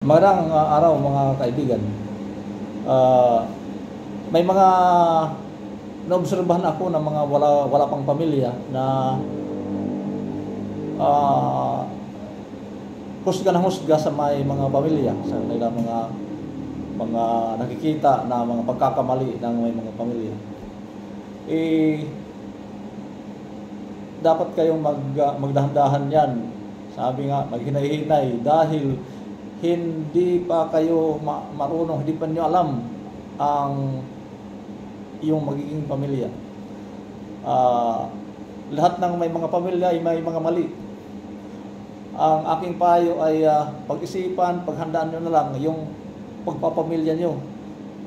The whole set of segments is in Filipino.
Magandang araw mga kaibigan. May mga naobserbahan ako ng mga wala pang pamilya na husga na husga sa may mga pamilya, sa kanilang mga nakikita na mga pagkakamali ng may mga pamilya. Dapat kayong magdahan-dahan yan. Sabi nga, maghinay-hinay dahil hindi pa kayo marunong, hindi pa nyo alam ang iyong magiging pamilya. Lahat ng may mga pamilya ay may mga mali. Ang aking payo ay pag-isipan, paghandaan nyo na lang yung pagpapamilya nyo.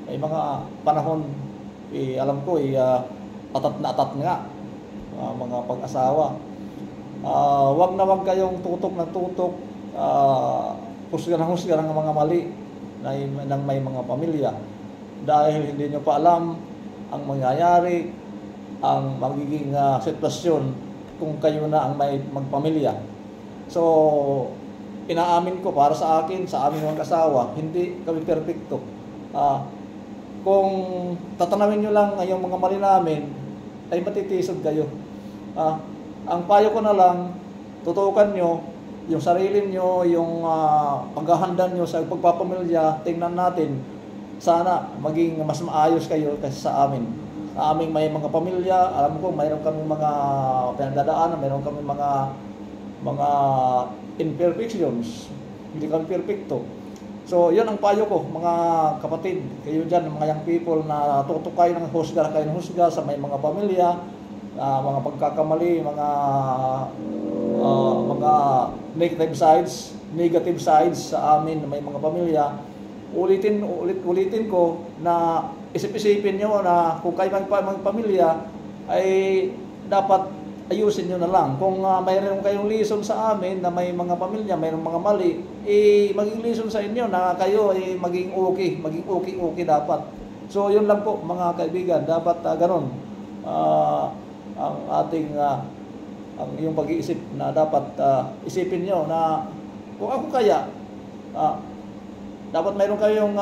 May mga panahon, alam ko, atat na atat nga, mga pag-asawa. Wag na wag kayong tutok ng tutok, husga ng mga mali ng may mga pamilya dahil hindi nyo pa alam ang mangyayari, ang magiging sitwasyon kung kayo na ang may magpamilya. So, inaamin ko para sa akin, sa aming mga asawa, hindi kami perfecto. Kung tatanawin nyo lang yung mga mali namin, ay matitisod kayo. Ang payo ko na lang, tutukan nyo yung sarili nyo, yung paghahanda nyo sa pagpapamilya. Tingnan natin, sana maging mas maayos kayo kasi sa amin. Sa aming may mga pamilya, alam ko mayroon kami mga pinagdadaanan, mayroon kami mga imperfections. Hindi kami perfecto. So, yun ang payo ko, mga kapatid, kayo dyan, mga young people na tutukay ng husga kayo ng husga sa may mga pamilya, mga pagkakamali, mga negative sides sa amin na may mga pamilya. Ulitin ko na isip-isipin nyo na kung kayo magpamilya ay dapat ayusin nyo na lang. Kung mayroon kayong lesson sa amin na may mga pamilya, mayroong mga mali, maging lesson sa inyo na kayo ay maging okay dapat. So yun lang po mga kaibigan, dapat ganun ang ating ang iyong pag-iisip na dapat isipin nyo na kung ako kaya dapat mayroon kayong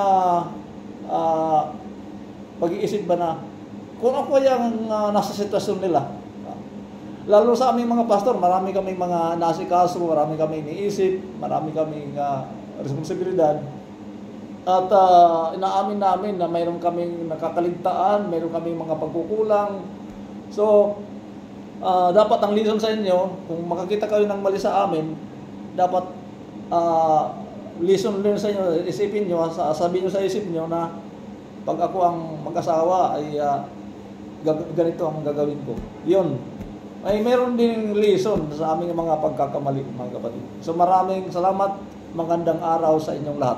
pag-iisip ba na kung ako yung nasa sitwasyon nila. Lalo sa aming mga pastor, marami kaming mga nasikaso, marami kaming iniisip, marami kaming responsibilidad. At inaamin namin na mayroon kaming nakakaligtaan, mayroon kaming mga pagkukulang. So, dapat ang lesson sa inyo, kung makakita kayo ng mali sa amin, dapat lesson din sa inyo, isipin nyo, sabihin nyo sa isip nyo na pag ako ang mag-asawa ay ganito ang gagawin ko. Yun. Ay meron din lesson sa aming mga pagkakamali, mga kapatid. So maraming salamat, magandang araw sa inyong lahat.